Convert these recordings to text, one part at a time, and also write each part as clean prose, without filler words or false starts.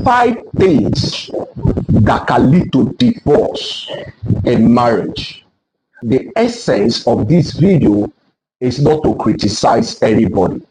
5 things that can lead to divorce in marriage. The essence of this video is not to criticize anybody.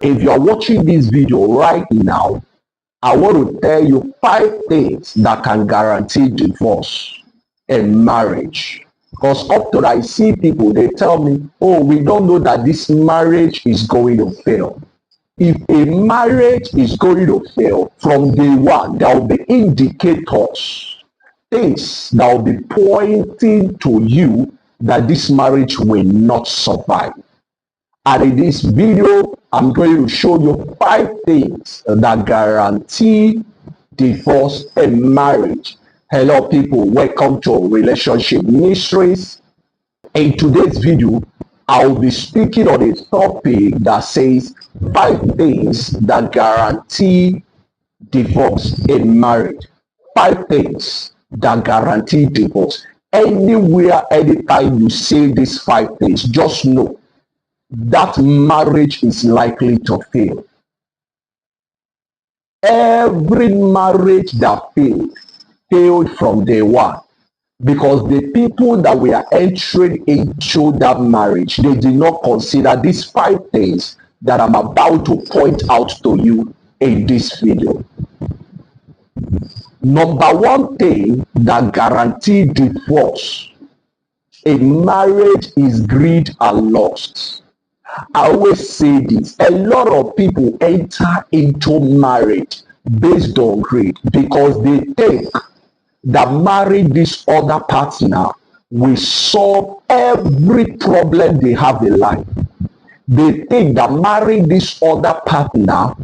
If you are watching this video right now, I want to tell you 5 things that can guarantee divorce in marriage. Because often I see people, they tell me, oh, we don't know that this marriage is going to fail. If a marriage is going to fail from day one, there will be indicators, things that will be pointing to you that this marriage will not survive. And in this video, I'm going to show you 5 things that guarantee divorce in marriage. Hello people, welcome to Relationship Mysteries. In today's video, I'll be speaking on a topic that says 5 things that guarantee divorce in marriage. 5 things that guarantee divorce. Anywhere, anytime you say these 5 things, just know that marriage is likely to fail. Every marriage that failed from day one, because the people that were entering into that marriage, they did not consider these 5 things that I'm about to point out to you in this video. Number 1 thing that guarantees divorce in marriage is greed and lust. I always say this, a lot of people enter into marriage based on greed because they think that marrying this other partner will solve every problem they have in life. They think that marrying this other partner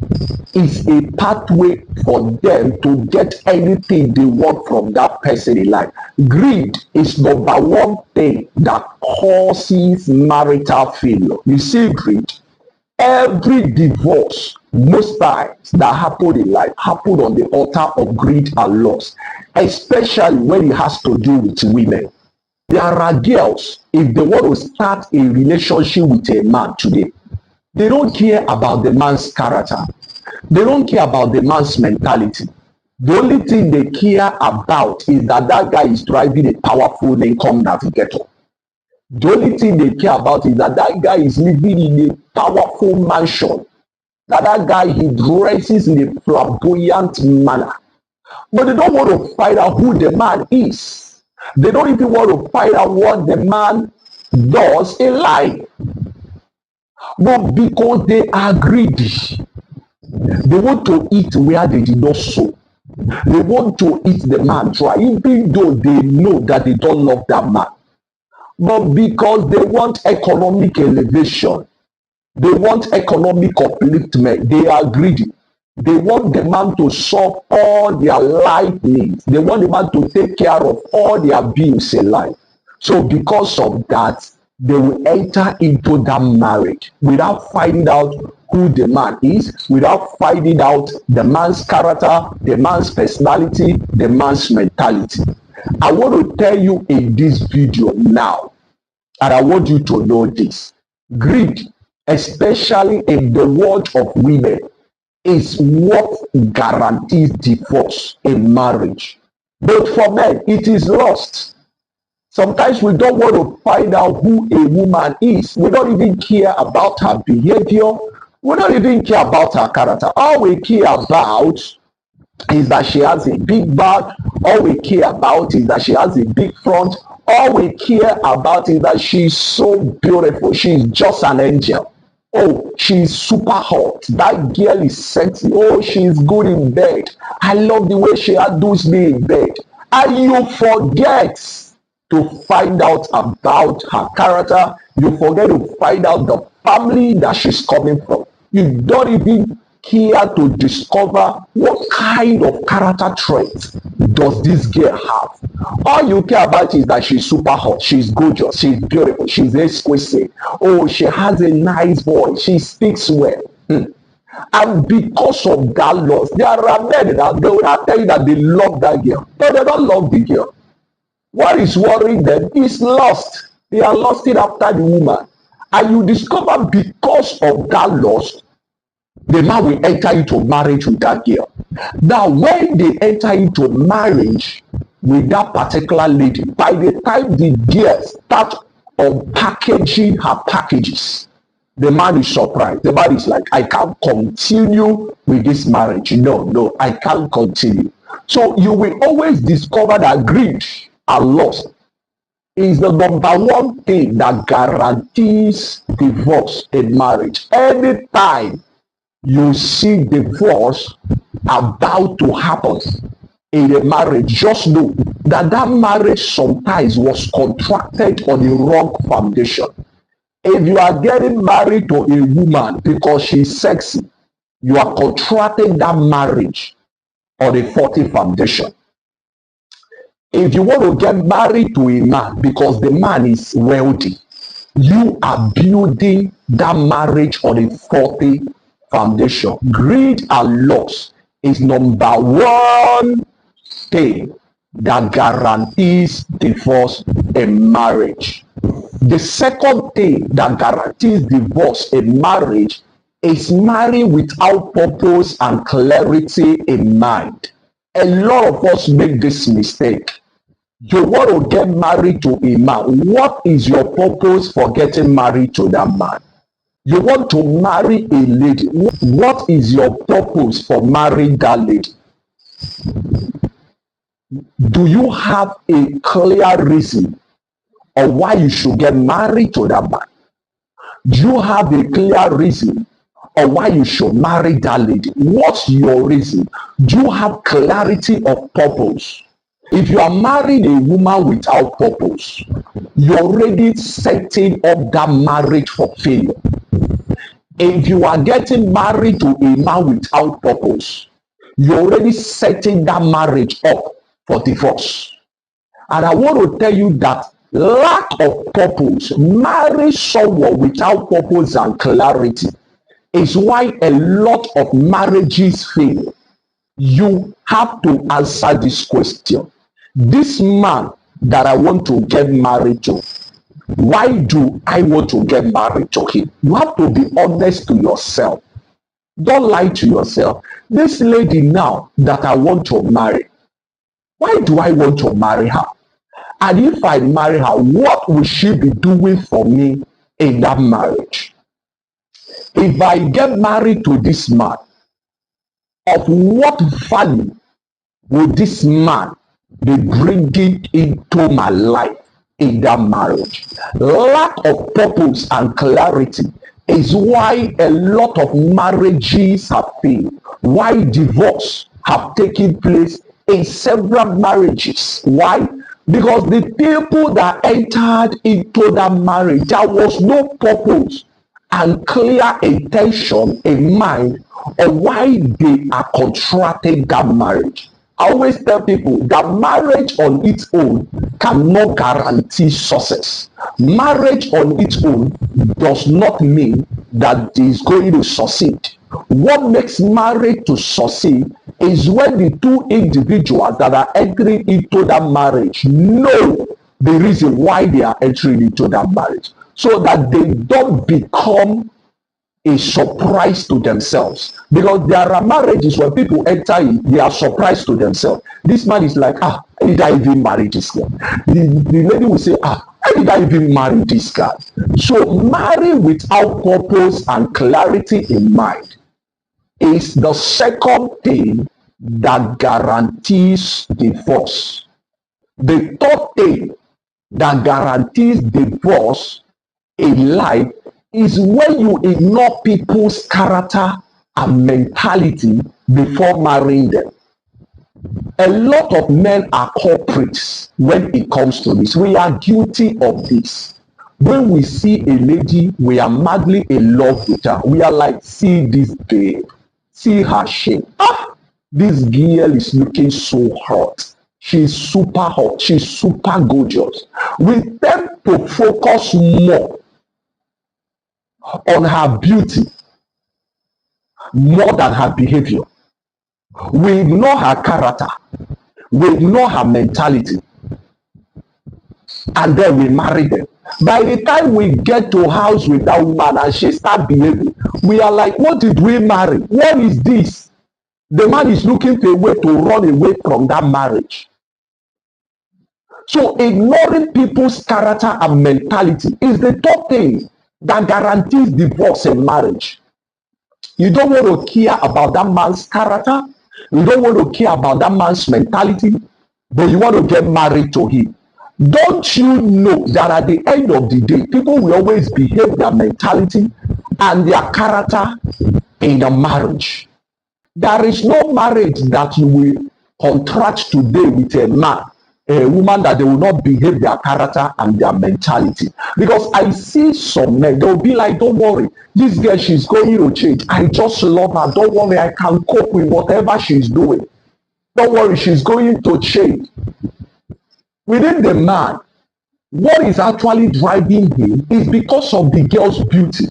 is a pathway for them to get anything they want from that person in life. Greed is number 1 thing that causes marital failure. You see, greed, every divorce, most times that happen in life, happen on the altar of greed and lust, especially when it has to do with women. There are girls, if they want to start a relationship with a man today, they don't care about the man's character. They don't care about the man's mentality. The only thing they care about is that that guy is driving a powerful Lincoln Navigator. The only thing they care about is that that guy is living in a powerful mansion. That guy, he dresses in a flamboyant manner. But they don't want to find out who the man is. They don't even want to find out what the man does in life. But because they are greedy, they want to eat where they did not sow. They want to eat the man dry, even though they know that they don't love that man. But because they want economic elevation, they want economic upliftment, they are greedy. They want the man to solve all their life needs. They want the man to take care of all their bills in life. So because of that, they will enter into that marriage without finding out who the man is, without finding out the man's character, the man's personality, the man's mentality. I want to tell you in this video now, and I want you to know this. Greed, especially in the world of women, is what guarantees divorce in marriage. But for men, it is lust. Sometimes we don't want to find out who a woman is. We don't even care about her behavior. We don't even care about her character. All we care about is that she has a big back. All we care about is that she has a big front. All we care about is that she's so beautiful. She's just an angel. Oh, she's super hot. That girl is sexy. Oh, she's good in bed. I love the way she handles me in bed. And you forget to find out about her character. You forget to find out the family that she's coming from. You don't even care to discover what kind of character traits does this girl have. All you care about is that she's super hot, she's gorgeous, she's beautiful, she's exquisite. Oh, she has a nice voice, she speaks well. And because of that loss, there are men that they will not tell you that they love that girl, but they don't love the girl. What is worrying them is lust. They are lusting after the woman. And you discover because of that lust, the man will enter into marriage with that girl. Now, when they enter into marriage with that particular lady, by the time the girl start unpackaging her packages, the man is surprised. The man is like, I can't continue with this marriage. No, I can't continue. So you will always discover that greed and lust is the number one thing that guarantees divorce in marriage. Anytime you see divorce about to happen in a marriage, just know that that marriage sometimes was contracted on a wrong foundation. If you are getting married to a woman because she's sexy, you are contracting that marriage on a faulty foundation. If you want to get married to a man because the man is wealthy, you are building that marriage on a faulty foundation. Greed and lust is number one thing that guarantees divorce in marriage. The second thing that guarantees divorce in marriage is marrying without purpose and clarity in mind. A lot of us make this mistake. You want to get married to a man. What is your purpose for getting married to that man? You want to marry a lady. What is your purpose for marrying that lady? Do you have a clear reason on why you should get married to that man? Do you have a clear reason on why you should marry that lady? What's your reason? Do you have clarity of purpose? If you are marrying a woman without purpose, you're already setting up that marriage for failure. If you are getting married to a man without purpose, you're already setting that marriage up for divorce. And I want to tell you that lack of purpose, marry someone without purpose and clarity, is why a lot of marriages fail. You have to answer this question. This man that I want to get married to, why do I want to get married to him? You have to be honest to yourself. Don't lie to yourself. This lady now that I want to marry, why do I want to marry her? And if I marry her, what will she be doing for me in that marriage? If I get married to this man, of what value will this man be bringing into my life in that marriage? Lack of purpose and clarity is why a lot of marriages have failed, why divorce have taken place in several marriages. Why? Because the people that entered into that marriage, there was no purpose and clear intention in mind of why they are contracting that marriage. I always tell people that marriage on its own cannot guarantee success. Marriage on its own does not mean that it is going to succeed. What makes marriage to succeed is when the two individuals that are entering into that marriage know the reason why they are entering into that marriage, so that they don't become a surprise to themselves. Because there are marriages where people enter in, they are surprised to themselves. This man is like, why did I even marry this guy? The lady will say, why did I even marry this guy? So marry without purpose and clarity in mind is the second thing that guarantees divorce. The third thing that guarantees divorce in life is when you ignore people's character and mentality before marrying them. A lot of men are culprits when it comes to this. We are guilty of this. When we see a lady, we are madly in love with her. We are like, see this babe, see her shape. This girl is looking so hot. She's super hot. She's super gorgeous. We tend to focus more on her beauty more than her behavior. We ignore her character. We ignore her mentality. And then we marry them. By the time we get to house with that woman and she start behaving, we are like, what did we marry? What is this? The man is looking for a way to run away from that marriage. So ignoring people's character and mentality is the top thing that guarantees divorce in marriage. You don't want to care about that man's character. You don't want to care about that man's mentality, but you want to get married to him. Don't you know that at the end of the day, people will always behave their mentality and their character in a marriage? There is no marriage that you will contract today with a man, a woman, that they will not behave their character and their mentality. Because I see some men, they'll be like, don't worry, this girl, she's going to change. I just love her. Don't worry, I can cope with whatever she's doing. Don't worry, she's going to change. Within the man, what is actually driving him is because of the girl's beauty,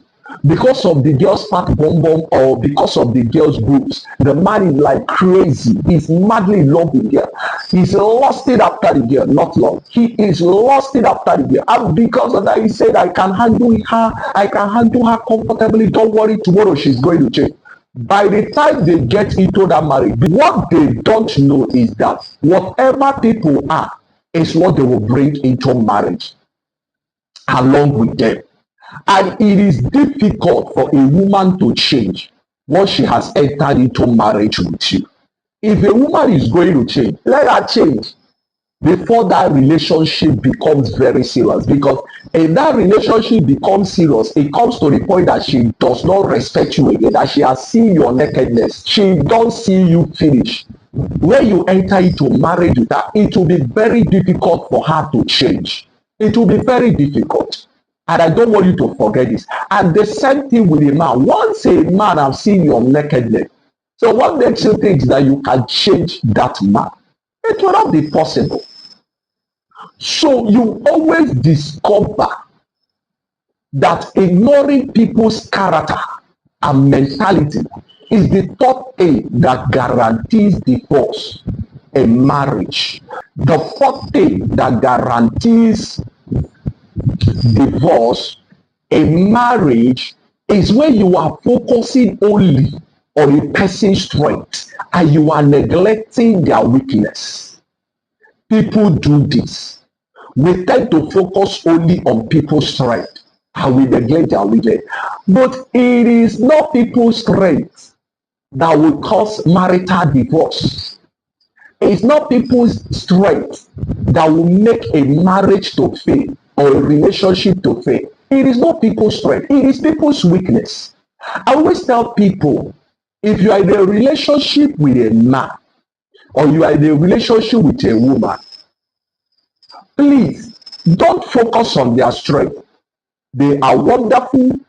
because of the girl's fat bum bum, or because of the girl's boobs. The man is like crazy. He's madly in love with the girl. He's lusted after the girl, not love. He is lusted after the girl. And because of that, he said, I can handle her. I can handle her comfortably. Don't worry, tomorrow she's going to change. By the time they get into that marriage, what they don't know is that whatever people are is what they will bring into marriage along with them. And it is difficult for a woman to change once she has entered into marriage with you. If a woman is going to change, let her change before that relationship becomes very serious. Because if that relationship becomes serious, it comes to the point that she does not respect you again, that she has seen your nakedness. She don't see you finish. When you enter into marriage with her, it will be very difficult for her to change. It will be very difficult. And I don't want you to forget this. And the same thing with a man. Once a man has seen your nakedness, so what makes you think that you can change that man? It will not be possible. So you always discover that ignoring people's character and mentality is the top thing that guarantees divorce in marriage. The fourth thing that guarantees divorce in marriage is when you are focusing only on a person's strength and you are neglecting their weakness. People do this. We tend to focus only on people's strength and we neglect their weakness. But it is not people's strength that will cause marital divorce. It's not people's strength that will make a marriage to fail or a relationship to fail. It is not people's strength. It is people's weakness. I always tell people, if you are in a relationship with a man or you are in a relationship with a woman, please don't focus on their strength. They are wonderful.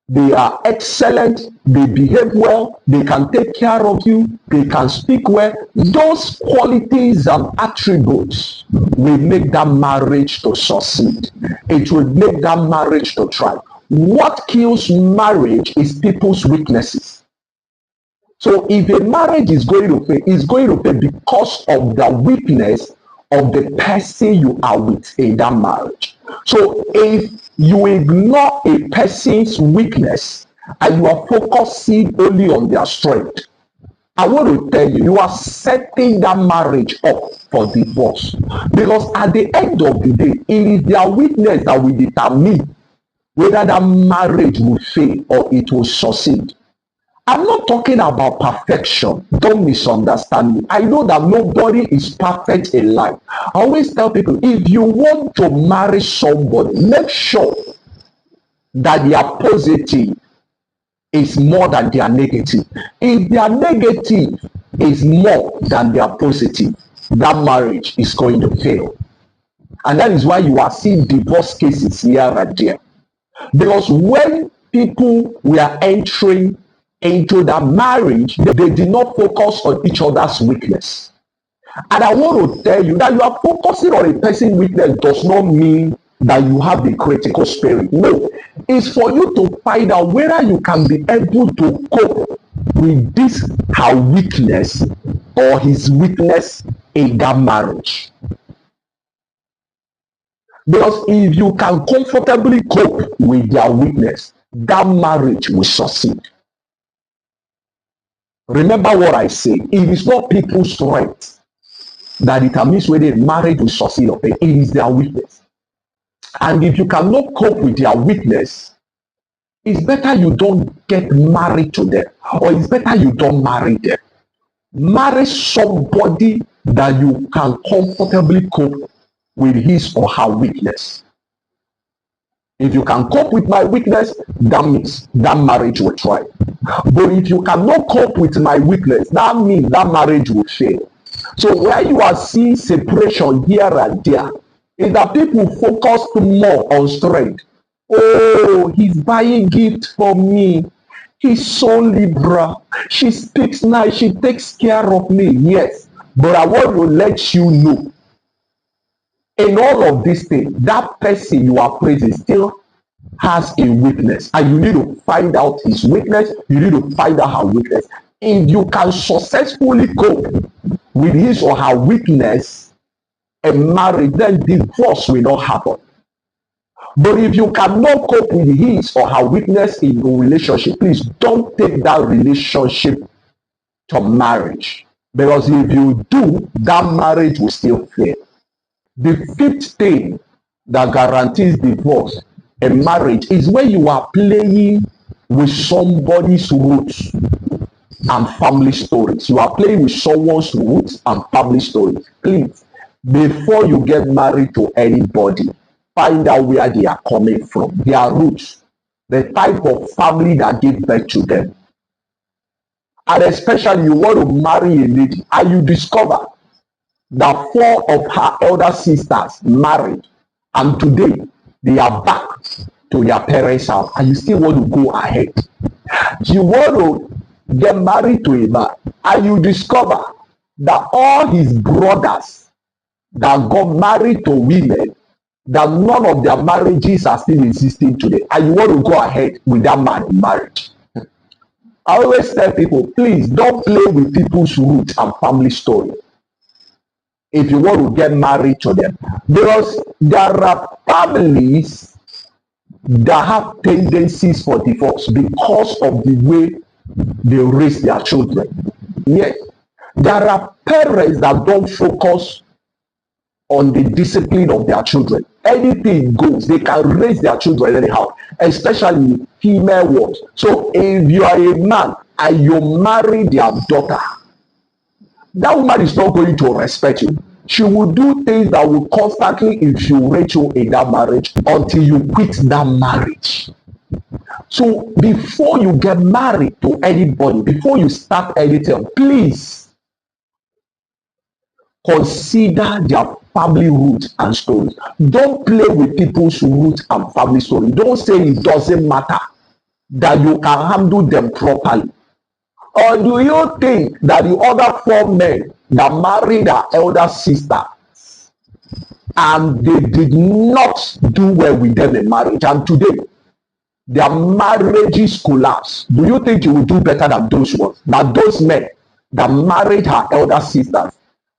They are excellent. They behave well. They can take care of you. They can speak well. Those qualities and attributes will make that marriage to succeed. It will make that marriage to thrive. What kills marriage is people's weaknesses. So if a marriage is going to fail, it's going to fail because of the weakness of the person you are with in that marriage. So if you ignore a person's weakness and you are focusing only on their strength, I want to tell you, you are setting that marriage up for divorce. Because at the end of the day, it is their weakness that will determine whether that marriage will fail or it will succeed. I'm not talking about perfection. Don't misunderstand me. I know that nobody is perfect in life. I always tell people, if you want to marry somebody, make sure that their positive is more than their negative. If their negative is more than their positive, that marriage is going to fail. And that is why you are seeing divorce cases here and there. Because when people were entering into that marriage, they did not focus on each other's weakness. And I want to tell you that you are focusing on a person's weakness does not mean that you have the critical spirit. No, it's for you to find out whether you can be able to cope with this her weakness or his weakness in that marriage. Because if you can comfortably cope with their weakness, that marriage will succeed. Remember what I say. It is not people's strength that determines whether a marriage will succeed or fail. It is their weakness. And if you cannot cope with their weakness, it's better you don't get married to them, or it's better you don't marry them. Marry somebody that you can comfortably cope with his or her weakness. If you can cope with my weakness, that means that marriage will try. But if you cannot cope with my weakness, that means that marriage will fail. So where you are seeing separation here and there, is that people focus more on strength. Oh, he's buying gift for me. He's so liberal. She speaks nice. She takes care of me. Yes. But I want to let you know, in all of these things, that person you are praising still has a weakness, and you need to find out his weakness. You need to find out her weakness. If you can successfully cope with his or her weakness and marry, then divorce will not happen. But if you cannot cope with his or her weakness in a relationship, please don't take that relationship to marriage. Because if you do, that marriage will still fail. The fifth thing that guarantees divorce and marriage is when you are playing with somebody's roots and family stories. You are playing with someone's roots and family stories. Please, before you get married to anybody, find out where they are coming from, their roots, the type of family that gave birth to them. And especially you want to marry a lady and you discover that 4 of her elder sisters married, and today they are back to their parents' house, and you still want to go ahead. You want to get married to a man and you discover that all his brothers that got married to women, that none of their marriages are still existing today, and you want to go ahead with that man in marriage. I always tell people, please don't play with people's roots and family story if you want to get married to them, because there are families that have tendencies for divorce because of the way they raise their children. Yes, there are parents that don't focus on the discipline of their children. Anything goes. They can raise their children anyhow, especially female ones. So if you are a man and you marry their daughter, that woman is not going to respect you. She will do things that will constantly infuriate you in that marriage until you quit that marriage. So before you get married to anybody, before you start anything, please consider their family roots and stories. Don't play with people's roots and family stories. Don't say it doesn't matter, that you can handle them properly. Or do you think that the other 4 men that married their elder sister and they did not do well with them in marriage, and today their marriages collapse? Do you think you will do better than those ones? That those men that married her elder sisters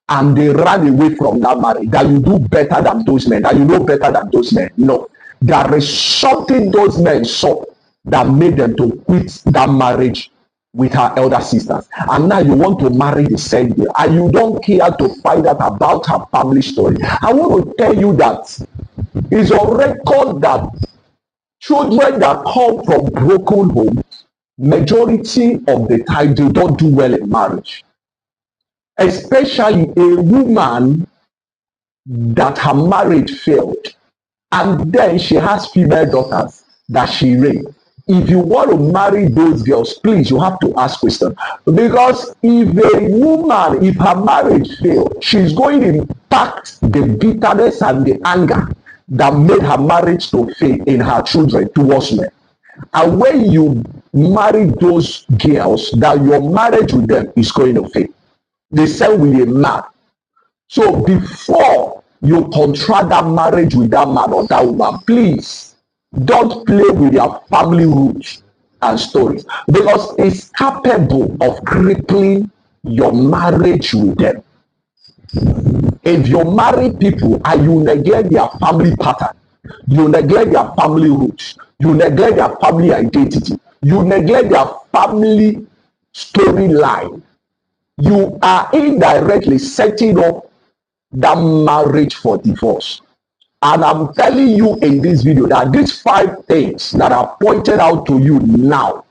and they ran away from that marriage, that you do better than those men, that you know better than those men? No. There is something those men saw that made them to quit that marriage with her elder sisters, and now you want to marry the same girl and you don't care to find out about her family story. I want to tell you that it's on record that children that come from broken homes, majority of the time they don't do well in marriage, especially a woman that her marriage failed and then she has female daughters that she raised. If you want to marry those girls, please, you have to ask questions. Because if a woman, if her marriage failed, she's going to impact the bitterness and the anger that made her marriage to fail in her children towards men. And when you marry those girls, that your marriage with them is going to fail. The same with a man. So before you contract that marriage with that man or that woman, please, don't play with their family roots and stories, because it's capable of crippling your marriage with them. If you marry people and you neglect their family pattern, you neglect their family roots, you neglect their family identity, you neglect their family storyline, you are indirectly setting up that marriage for divorce. And I'm telling you in this video that these 5 things that are pointed out to you now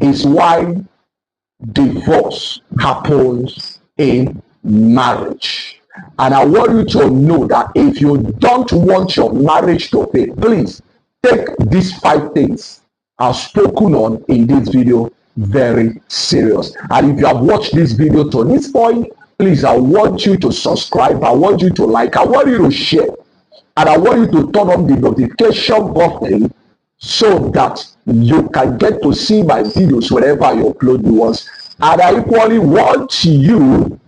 is why divorce happens in marriage. And I want you to know that if you don't want your marriage to fail, please take these 5 things I've spoken on in this video very serious. And if you have watched this video to this point, please, I want you to subscribe, I want you to like, I want you to share, and I want you to turn on the notification button so that you can get to see my videos whenever I upload new ones. And I equally want you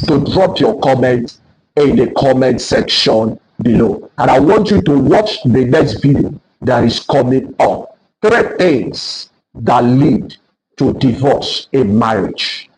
to drop your comment in the comment section below. And I want you to watch the next video that is coming up. 3 things that lead to divorce in marriage.